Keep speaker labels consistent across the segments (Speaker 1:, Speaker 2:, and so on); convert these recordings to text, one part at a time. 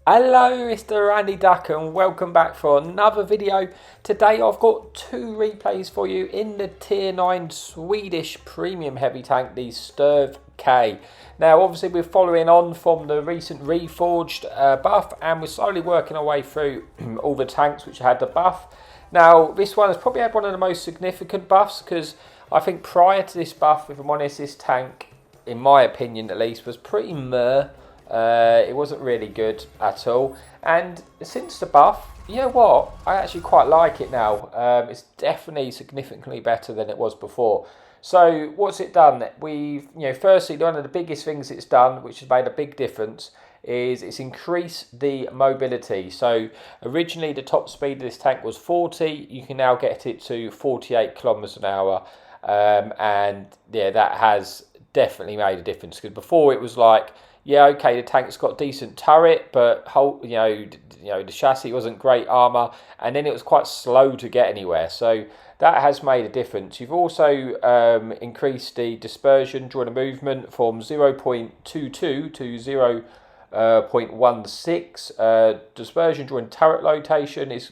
Speaker 1: Hello, Mr. Randy Duck, and welcome back for another video. Today I've got two replays for you in the Tier 9 Swedish Premium Heavy Tank, the Strv K. Now obviously we're following on from the recent reforged buff, and we're slowly working our way through all the tanks which had the buff. Now this one has probably had one of the most significant buffs, because I think prior to this buff, if I'm honest, this tank, in my opinion at least, was pretty meh. It wasn't really good at all, and since the buff, you know what, I actually quite like it now. It's definitely significantly better than it was before. So what's it done? Firstly, one of the biggest things it's done, which has made a big difference, is it's increased the mobility. So originally the top speed of this tank was 40, you can now get it to 48 kilometers an hour, and yeah, that has definitely made a difference, because before it was like, yeah, okay, the tank's got decent turret, but the chassis wasn't great armour, and then it was quite slow to get anywhere. So that has made a difference. You've also increased the dispersion during a movement from 0.22 to 0.16. Dispersion during turret rotation is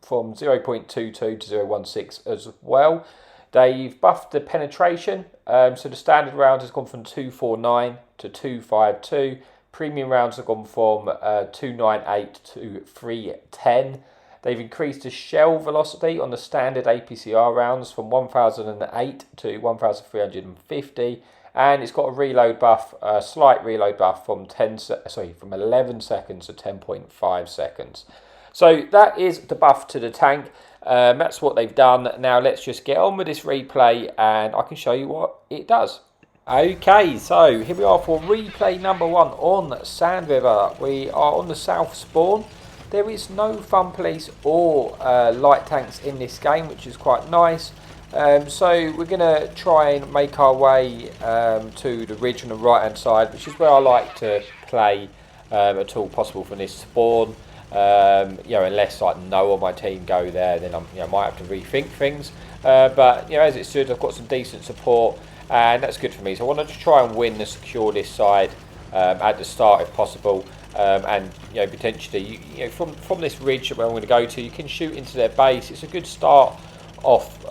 Speaker 1: from 0.22 to 0.16 as well. They've buffed the penetration, so the standard round has gone from 249 to 252. Premium rounds have gone from 298 to 310. They've increased the shell velocity on the standard APCR rounds from 1008 to 1350, and it's got a reload buff, a slight reload buff from 11 seconds to 10.5 seconds. So that is the buff to the tank. That's what they've done. Now let's just get on with this replay and I can show you what it does. Okay, so here we are for replay number 1 on Sand River. We are on the south spawn. There is no fun police or light tanks in this game, which is quite nice. So we're going to try and make our way to the ridge on the right hand side, which is where I like to play at all possible from this spawn. Unless like Noah on my team go there, then I might have to rethink things. But as it stood, I've got some decent support, and that's good for me. So I wanted to try and win and secure this side at the start if possible, and potentially from this ridge where I'm going to go to, you can shoot into their base. It's a good start off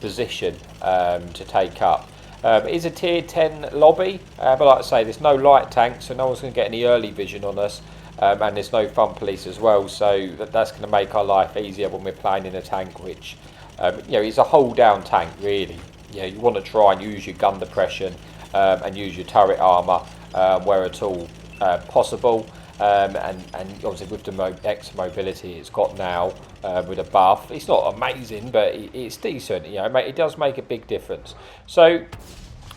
Speaker 1: position to take up. It is a tier 10 lobby, but like I say, there's no light tank, so no one's going to get any early vision on us. And there's no fun police as well, so that's going to make our life easier when we're playing in a tank which is a hold down tank really. You want to try and use your gun depression and use your turret armour where at all possible, and obviously with the extra mobility it's got now with a buff, it's not amazing, but it's decent. It does make a big difference. So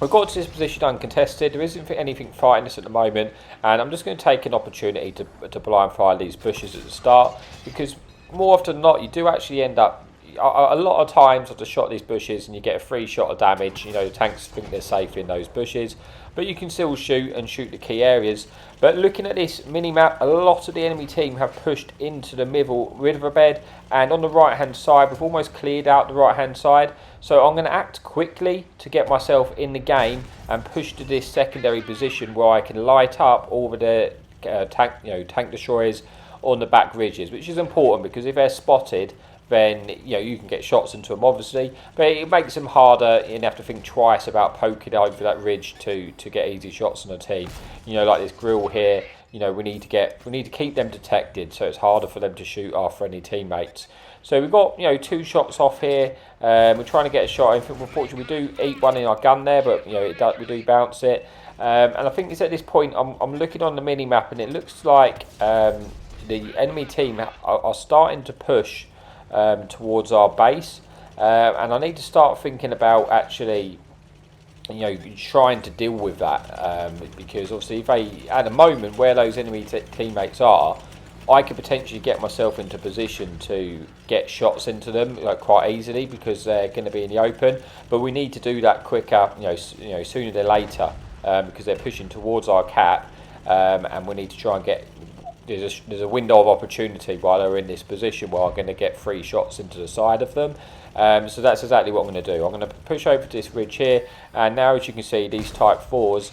Speaker 1: we've got to this position uncontested. There isn't anything fighting us at the moment, and I'm just going to take an opportunity to blind fire these bushes at the start, because more often than not you do actually end up, a lot of times I've just shot these bushes and you get a free shot of damage. The tanks think they're safe in those bushes, but you can still shoot the key areas. But looking at this mini-map, a lot of the enemy team have pushed into the middle riverbed, and on the right hand side we've almost cleared out the right hand side. So I'm going to act quickly to get myself in the game and push to this secondary position where I can light up all of the tank destroyers on the back ridges, which is important, because if they're spotted, then you can get shots into them obviously, but it makes them harder. You have to think twice about poking over that ridge to get easy shots on a team. Like this grill here, we need to keep them detected, so it's harder for them to shoot our friendly teammates. So we've got 2 shots off here. We're trying to get a shot in. Unfortunately we do eat one in our gun there, but we do bounce it. And I think it's at this point I'm looking on the mini map, and it looks like the enemy team are starting to push towards our base, and I need to start thinking about actually trying to deal with that, because obviously if they, at the moment where those enemy teammates are, I could potentially get myself into position to get shots into them quite easily, because they're going to be in the open. But we need to do that quicker, sooner than later, because they're pushing towards our cap, and we need to try and get there's a window of opportunity while they're in this position where I'm going to get 3 shots into the side of them. So that's exactly what I'm going to do. I'm going to push over to this ridge here, and now as you can see, these Type 4s,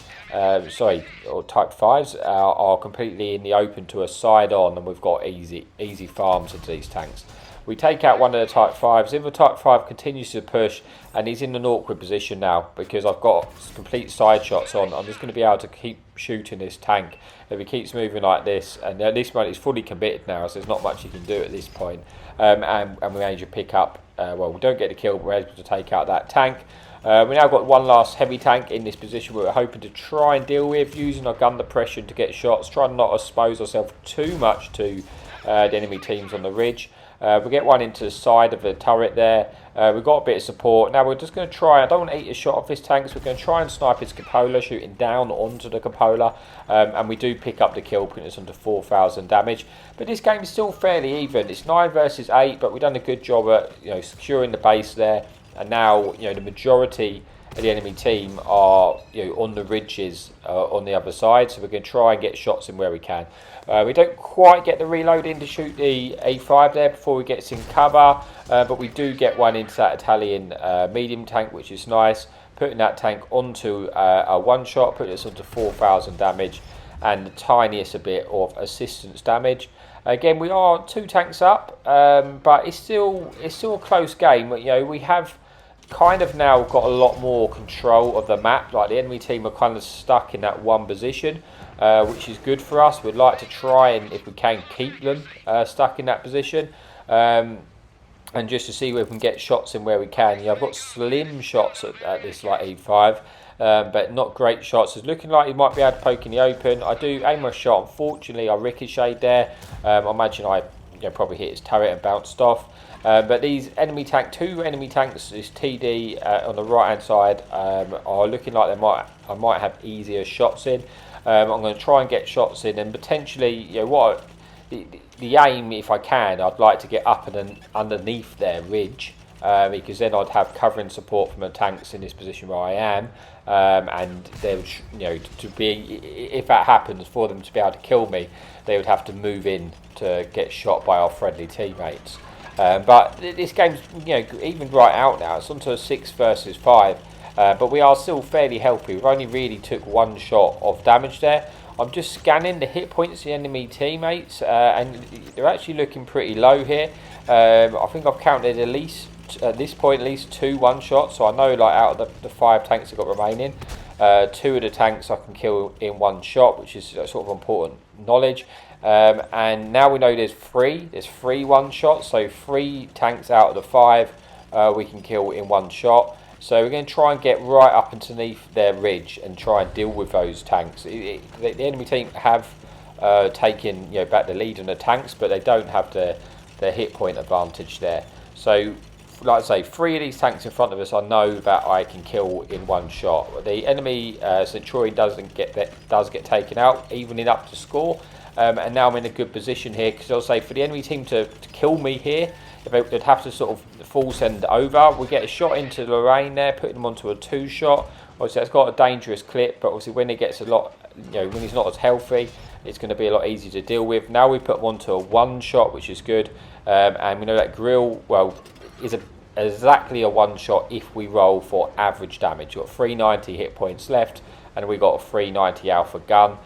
Speaker 1: or Type 5s are completely in the open to a side on, and we've got easy farms into these tanks. We take out one of the Type 5s. If the Type 5 continues to push, and he's in an awkward position now because I've got complete side shots on, I'm just going to be able to keep shooting this tank. If he keeps moving like this, and at this point he's fully committed now, so there's not much he can do at this point. And we manage to pick up, well, we don't get the kill, but we're able to take out that tank. We now got one last heavy tank in this position we're hoping to try and deal with, using our gun depression to get shots, trying not to expose ourselves too much to the enemy teams on the ridge. We get one into the side of the turret there. We've got a bit of support. Now we're just going to try, I don't want to eat a shot off this tank, so we're going to try and snipe his cupola, shooting down onto the cupola. And we do pick up the kill, putting us under 4,000 damage. But this game is still fairly even. It's 9 versus 8, but we've done a good job at securing the base there. And now the majority of the enemy team are on the ridges on the other side, so we're going to try and get shots in where we can. We don't quite get the reload in to shoot the A5 there before we get in cover, but we do get one into that Italian medium tank, which is nice. Putting that tank onto a one-shot, putting us onto 4,000 damage and the tiniest a bit of assistance damage. Again, we are 2 tanks up, but it's still a close game. We have kind of now got a lot more control of the map. Like the enemy team are kind of stuck in that one position, which is good for us. We'd like to try and, if we can, keep them stuck in that position, and just to see where we can get shots in where we can. I've got slim shots at this like E5, but not great shots. It's looking like he might be able to poke in the open. I do aim a shot. Unfortunately, I ricocheted there. I imagine I probably hit his turret and bounced off. But these two enemy tanks, this TD on the right hand side, are looking like I might have easier shots in. I'm going to try and get shots in, and potentially, the aim, if I can, I'd like to get up and underneath their ridge, because then I'd have covering support from the tanks in this position where I am, and they would, if that happens, for them to be able to kill me, they would have to move in to get shot by our friendly teammates. But this game's even right out now. It's onto a 6 versus 5, but we are still fairly healthy. We've only really took 1 shot of damage there. I'm just scanning the hit points of the enemy teammates, and they're actually looking pretty low here. I think I've counted at least, at this point, at least 2 one-shots. So I know, like, out of the 5 tanks I've got remaining, 2 of the tanks I can kill in 1 shot, which is sort of important knowledge. And now we know there's 3 one-shots, so 3 tanks out of the 5 we can kill in 1 shot. So we're going to try and get right up underneath their ridge and try and deal with those tanks. The enemy team have taken back the lead on the tanks, but they don't have the hit point advantage there. So, like I say, 3 of these tanks in front of us I know that I can kill in 1 shot. The enemy Centurion does get taken out, evening up the score. And now I'm in a good position here, because I'll say for the enemy team to kill me here, they'd have to sort of full send over. We get a shot into Lorraine there, putting them onto a 2-shot. Obviously that's got a dangerous clip, but obviously when it gets a lot, when he's not as healthy, it's going to be a lot easier to deal with. Now we put them onto a 1-shot, which is good, and we know that grill, well, is exactly a 1-shot if we roll for average damage. We've got 390 hit points left, and we've got a 390 alpha gun.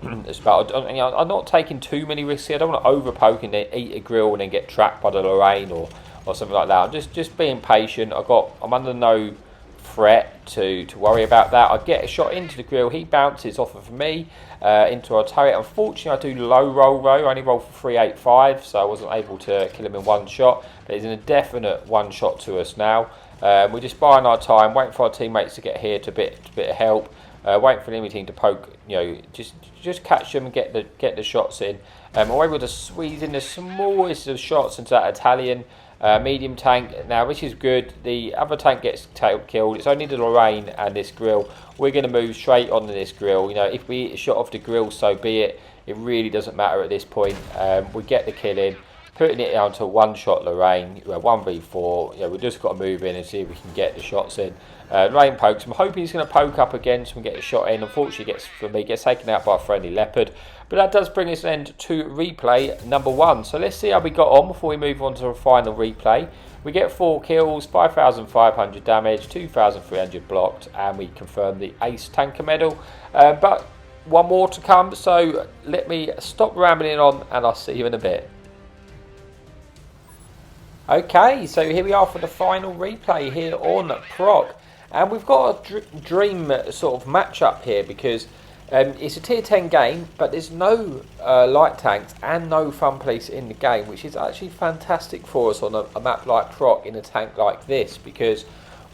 Speaker 1: It's about, I'm not taking too many risks here. I don't want to over poke and then eat a grill and then get trapped by the Lorraine or something like that. I'm just being patient. I'm under no threat to worry about that. I get a shot into the grill. He bounces off of me into our turret. Unfortunately, I do low roll though. I only roll for 385, so I wasn't able to kill him in 1 shot. But he's in a definite 1-shot to us now. We're just buying our time, waiting for our teammates to get here to bit of help. Waiting for the enemy team to poke, just catch them and get the shots in. We're able to squeeze in the smallest of shots into that Italian medium tank now, which is good. The other tank gets killed. It's only the Lorraine and this grill. We're going to move straight onto this grill. If we shot off the grill, so be it. It really doesn't matter at this point. We get the kill in, putting it down to one-shot Lorraine, 1v4. Yeah, we've just got to move in and see if we can get the shots in. Lorraine pokes. I'm hoping he's going to poke up again so we can get a shot in. Unfortunately, gets taken out by a friendly leopard. But that does bring us then to replay number 1. So let's see how we got on before we move on to the final replay. We get 4 kills, 5,500 damage, 2,300 blocked, and we confirm the Ace Tanker medal. But one more to come, so let me stop rambling on and I'll see you in a bit. Okay, so here we are for the final replay here on Proc, and we've got a dream sort of matchup here because it's a tier 10 game, but there's no light tanks and no fun police in the game, which is actually fantastic for us on a map like Proc in a tank like this, because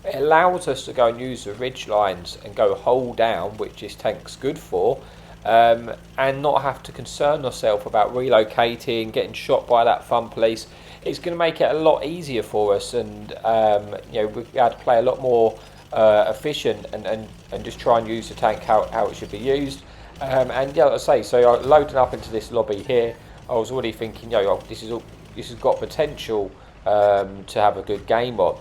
Speaker 1: it allows us to go and use the ridge lines and go hold down, which this tank's good for, and not have to concern ourselves about relocating, getting shot by that fun police. It's going to make it a lot easier for us, and we'll be able to play a lot more efficient and just try and use the tank how it should be used. And yeah, like I say, so loading up into this lobby here, I was already thinking, this has got potential to have a good game on.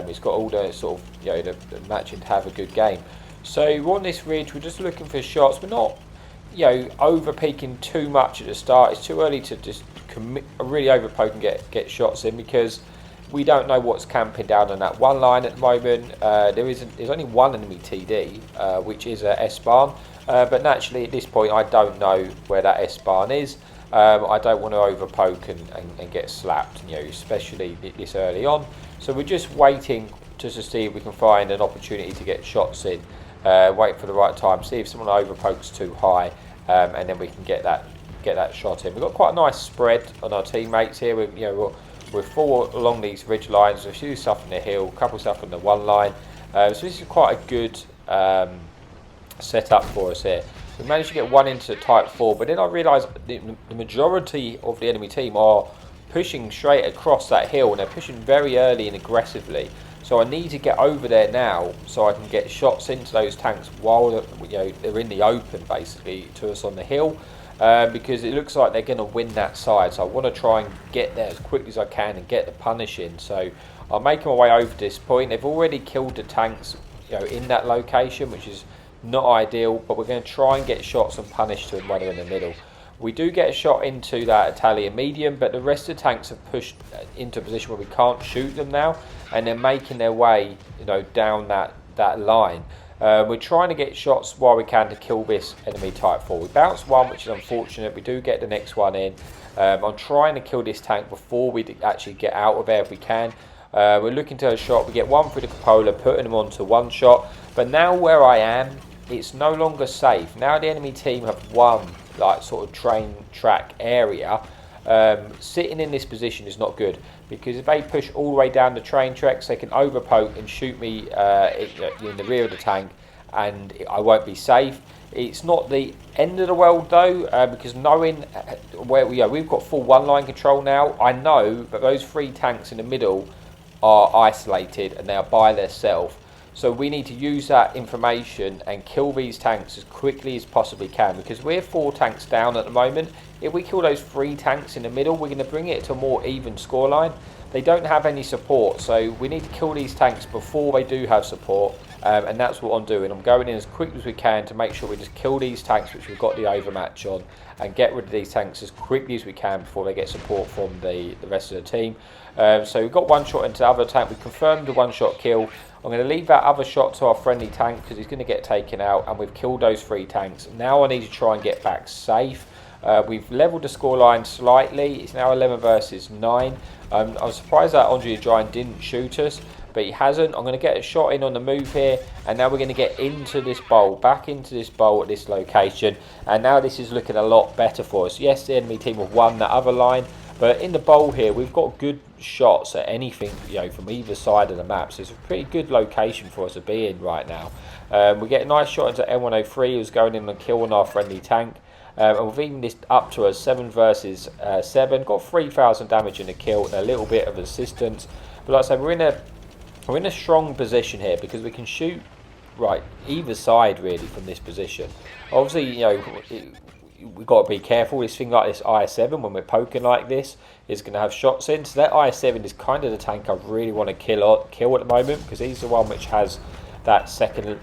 Speaker 1: It's got all the sort of the matching to have a good game. So we're on this ridge. We're just looking for shots. We're not over peaking too much at the start. It's too early to just really over poke and get shots in, because we don't know what's camping down on that one line at the moment. There's only one enemy TD, which is a S-Barn, but naturally at this point I don't know where that S-Barn is. I don't want to over poke and get slapped, especially this early on. So we're just waiting to see if we can find an opportunity to get shots in. Wait for the right time, see if someone over pokes too high, and then we can get that shot in. We've got quite a nice spread on our teammates here. We're 4 along these ridge lines, a few stuff on the hill, a couple stuff on the one line. So this is quite a good setup for us here. We managed to get one into type 4, but then I realised the majority of the enemy team are pushing straight across that hill, and they're pushing very early and aggressively. So I need to get over there now so I can get shots into those tanks while they're in the open, basically, to us on the hill. Because it looks like they're going to win that side, so I want to try and get there as quickly as I can and get the punish in. So I'm making my way over to this point. They've already killed the tanks in that location, which is not ideal, but we're going to try and get shots and punish to them while they're in the middle. We do get a shot into that Italian medium, but the rest of the tanks have pushed into a position where we can't shoot them now, and they're making their way down that line. We're trying to get shots while we can to kill this enemy type 4. We bounced one, which is unfortunate. We do get the next one in. I'm trying to kill this tank before we actually get out of there if we can. We're looking to a shot. We get one through the cupola, putting them onto one shot. But now where I am, it's no longer safe. Now the enemy team have won sort of train track area. Sitting in this position is not good, because if they push all the way down the train tracks, they can overpoke and shoot me in the rear of the tank, and I won't be safe. It's not the end of the world though, because knowing where we've got full one-line control now, I know that those 3 tanks in the middle are isolated and they are by themselves. So we need to use that information and kill these tanks as quickly as possibly can, because we're 4 tanks down at the moment. If we kill those 3 tanks in the middle, we're going to bring it to a more even scoreline. They don't have any support, so we need to kill these tanks before they do have support, and that's what I'm doing. I'm going in as quick as we can to make sure we just kill these tanks which we've got the overmatch on, and get rid of these tanks as quickly as we can before they get support from the rest of the team. So we've got one shot into the other tank. We confirmed the one-shot kill. I'm going to leave that other shot to our friendly tank because he's going to get taken out, and we've killed those 3 tanks. Now I need to try and get back safe. We've levelled the scoreline slightly. It's now 11 versus 9. I was surprised that Andre the Giant didn't shoot us, but he hasn't. I'm going to get a shot in on the move here, and now we're going to get into this bowl, back into this bowl at this location, and now this is looking a lot better for us. Yes, the enemy team have won that other line, but in the bowl here, we've got good shots at anything, from either side of the map. So it's a pretty good location for us to be in right now. We get a nice shot into M103, who's going in and killing our friendly tank. And we've evened this up to a 7 versus 7. Got 3,000 damage in the kill and a little bit of assistance. But like I said, we're in a strong position here because we can shoot either side really from this position. Obviously, we've got to be careful. This thing like this IS-7, when we're poking like this, is going to have shots in. So that IS-7 is kind of the tank I really want to kill at the moment, because he's the one which has that second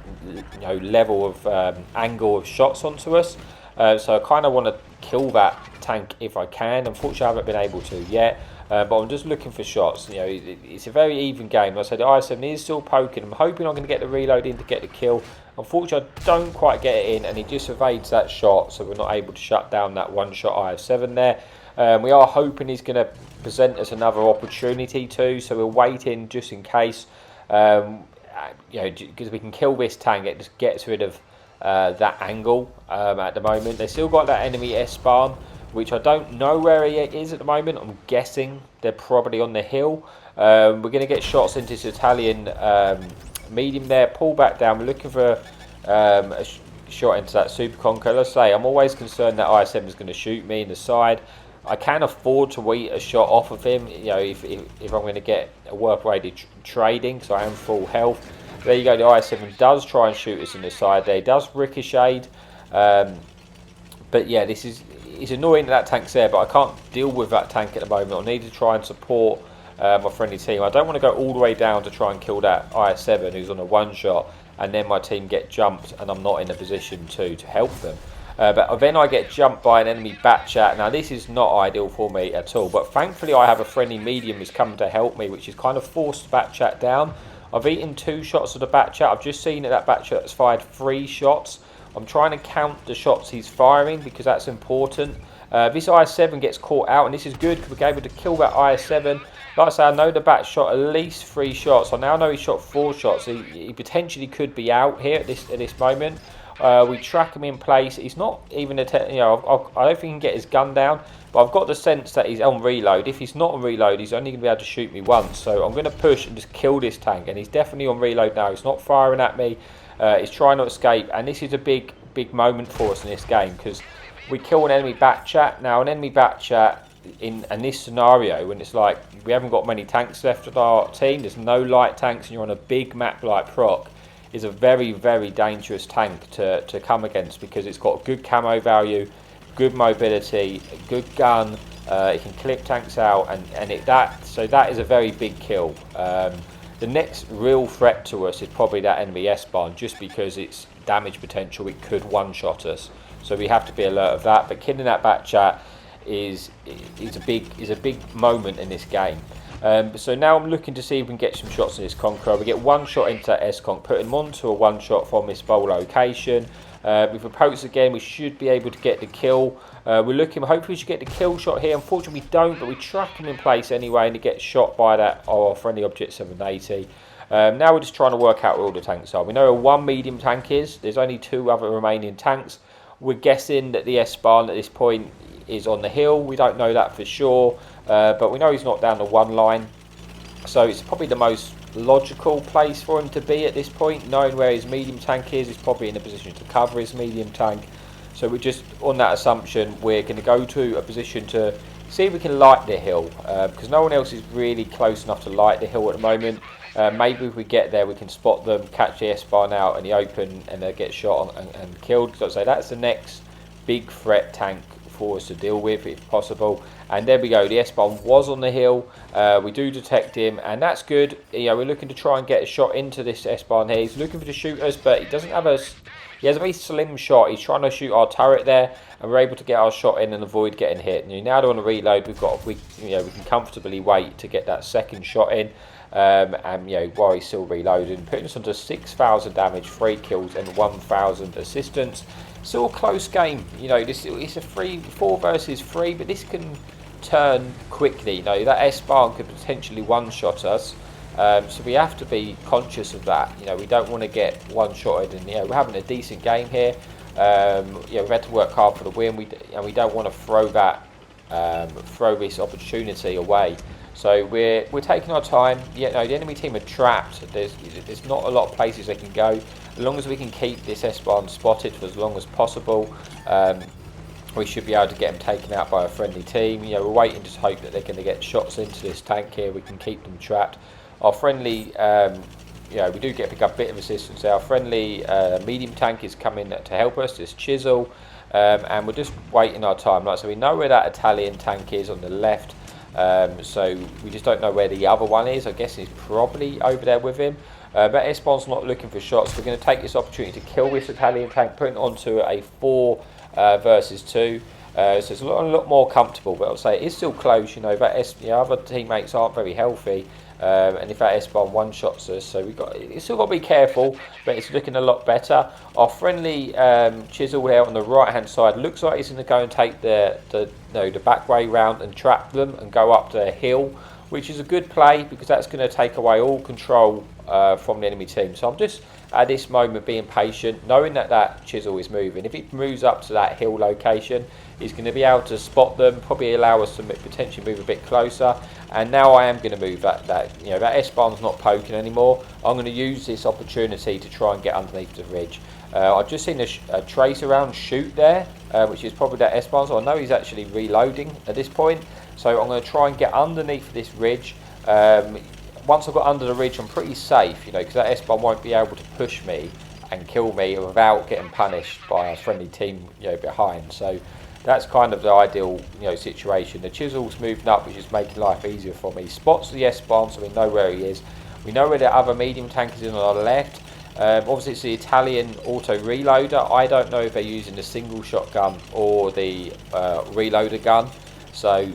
Speaker 1: level of angle of shots onto us. So I kind of want to kill that tank if I can. Unfortunately, I haven't been able to yet. But I'm just looking for shots. It's a very even game. Like I said, the IS-7 is still poking. I'm hoping I'm going to get the reload in to get the kill. Unfortunately, I don't quite get it in, and he just evades that shot, so we're not able to shut down that one-shot IS-7 there. We are hoping he's going to present us another opportunity too, so we're waiting just in case. Because we can kill this tank, it just gets rid of that angle at the moment. They've still got that enemy S-Bahn, which I don't know where he is at the moment. I'm guessing they're probably on the hill. We're going to get shots into this Italian medium there, pull back down. We're looking for a shot into that Super Conquer. Let's say I'm always concerned that IS-7 is going to shoot me in the side. I can afford to wait a shot off of him, if I'm going to get a work-rated trading, because I am full health. There you go, the IS-7 does try and shoot us in the side there. He does ricochet. But yeah, it's annoying that tank's there, but I can't deal with that tank at the moment. I need to try and support my friendly team. I don't want to go all the way down to try and kill that IS-7 who's on a one-shot, and then my team get jumped and I'm not in a position to help them. But then I get jumped by an enemy Batchat. Now this is not ideal for me at all, but thankfully I have a friendly medium who's come to help me, which has kind of forced Batchat down. I've eaten 2 shots of the Batchat. I've just seen that Batchat has fired 3 shots. I'm trying to count the shots he's firing because that's important. This IS-7 gets caught out, and this is good because we're able to kill that IS-7. Like I say, I know the Bat shot at least 3 shots. I now know he shot 4 shots. He potentially could be out here at this moment. We track him in place. He's not even I don't think he can get his gun down, but I've got the sense that he's on reload. If he's not on reload, he's only going to be able to shoot me once. So I'm going to push and just kill this tank, and he's definitely on reload now. He's not firing at me. He's trying to escape, and this is a big moment for us in this game because we kill an enemy Batchat. Now, an enemy Batchat in this scenario, when it's like we haven't got many tanks left at our team, there's no light tanks, and you're on a big map like Proc, is a very, very dangerous tank to come against because it's got good camo value, good mobility, a good gun. It can clip tanks out, so that is a very big kill. The next real threat to us is probably that enemy S-Bahn, just because its damage potential, it could one-shot us. So we have to be alert of that. But killing that Batchat is a big moment in this game. So now I'm looking to see if we can get some shots in this Conqueror. We get 1 shot into that S-Conq, put him onto a 1-shot from this bowl location. With approach again, we should be able to get the kill. We're looking, hopefully we should get the kill shot here. Unfortunately we don't, but we track him in place anyway, and he gets shot by that our friendly object 780. Now we're just trying to work out where all the tanks are. We know where 1 medium tank is. There's only 2 other remaining tanks. We're guessing that the S-Bahn at this point is on the hill. We don't know that for sure, but we know he's not down the 1 line. So it's probably the most logical place for him to be at this point. Knowing where his medium tank is, he's probably in a position to cover his medium tank. So we're just, on that assumption, we're going to go to a position to see if we can light the hill, because no one else is really close enough to light the hill at the moment. Maybe if we get there, we can spot them, catch the S-Bahn out in the open, and they get shot and killed. So I'd say that's the next big threat tank for us to deal with, if possible. And there we go, the S-Bahn was on the hill. We do detect him, and that's good. We're looking to try and get a shot into this S-Bahn here. He's looking for the shooters, but he doesn't have he has a very slim shot. He's trying to shoot our turret there, and we're able to get our shot in and avoid getting hit. And now on a reload, we can comfortably wait to get that second shot in. While he's still reloading, putting us onto 6,000 damage, 3 kills, and 1,000 assistance. Still a close game. It's a 4 versus 3, but this can turn quickly. That S-Bahn could potentially one-shot us. So we have to be conscious of that. We don't want to get one-shotted, and we're having a decent game here. We've had to work hard for the win. We don't want to throw this opportunity away. So we're taking our time. The enemy team are trapped. There's not a lot of places they can go. As long as we can keep this S-Bahn spotted for as long as possible, we should be able to get them taken out by a friendly team. We're waiting to hope that they're going to get shots into this tank here. We can keep them trapped. Our friendly, we do pick up a bit of assistance. Our friendly medium tank is coming to help us. This Chisel. and we're just waiting our time. Like, so we know where that Italian tank is on the left, so we just don't know where the other one is. I guess he's probably over there with him. But Esbon's not looking for shots. We're going to take this opportunity to kill this Italian tank, put it onto a 4 versus 2. So it's a lot more comfortable, but I'll say it is still close. You know, that other teammates aren't very healthy, and if that Esbon one-shots us, so it's still got to be careful, but it's looking a lot better. Our friendly Chisel there on the right-hand side looks like he's going to go and take the back way round and trap them and go up the hill, which is a good play because that's going to take away all control from the enemy team. So I'm just at this moment being patient, knowing that Chisel is moving. If it moves up to that hill location, he's going to be able to spot them, probably allow us to potentially move a bit closer. And now I am going to move that Esbon's not poking anymore. I'm going to use this opportunity to try and get underneath the ridge. I've just seen a tracer round shoot there, which is probably that Esbon, so I know he's actually reloading at this point. So I'm going to try and get underneath this ridge. Once I've got under the ridge, I'm pretty safe, you know, because that Esbon won't be able to push me and kill me without getting punished by a friendly team, you know, behind. So that's kind of the ideal, you know, situation. The Chisel's moving up, which is making life easier for me. Spots the Esbon, so we know where he is. We know where the other medium tank is on our left. Obviously, it's the Italian auto reloader. I don't know if they're using the single shotgun or the reloader gun. So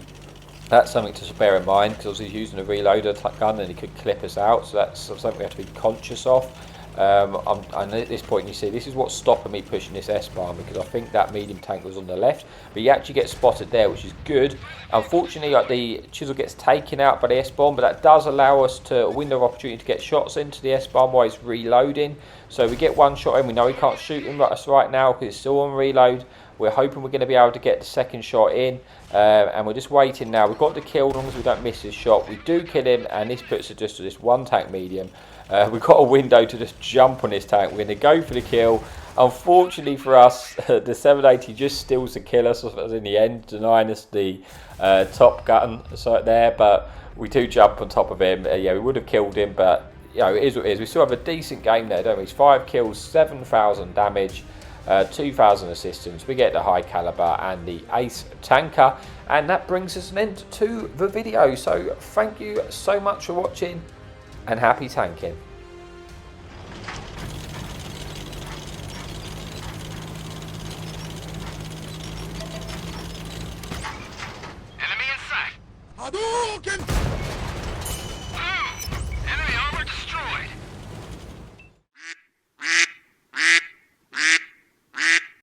Speaker 1: that's something to bear in mind, because obviously he's using a reloader gun and he could clip us out. So that's something we have to be conscious of. And at this point, you see, this is what's stopping me pushing this S-bar, because I think that medium tank was on the left, but you actually get spotted there, which is good. Unfortunately, like, the Chisel gets taken out by the S-bomb, but that does allow us a window of opportunity to get shots into the S-bomb while he's reloading. So we get one shot in. We know he can't shoot him right now because it's still on reload. We're hoping we're going to be able to get the second shot in, and we're just waiting now. We've got the kill as long as we don't miss his shot. We do kill him, and this puts it just to this one tank medium. We've got a window to just jump on this tank. We're going to go for the kill. Unfortunately for us, the 780 just steals the kill us in the end, denying us the top gun there, but we do jump on top of him. Yeah, we would have killed him, but you know, it is what it is. We still have a decent game there, don't we? It's 5 kills, 7,000 damage. 2,000 assistance. We get the high caliber and the ace tanker, and that brings us an end to the video. So thank you so much for watching, and happy tanking.
Speaker 2: Enemy in sight. Hadouken!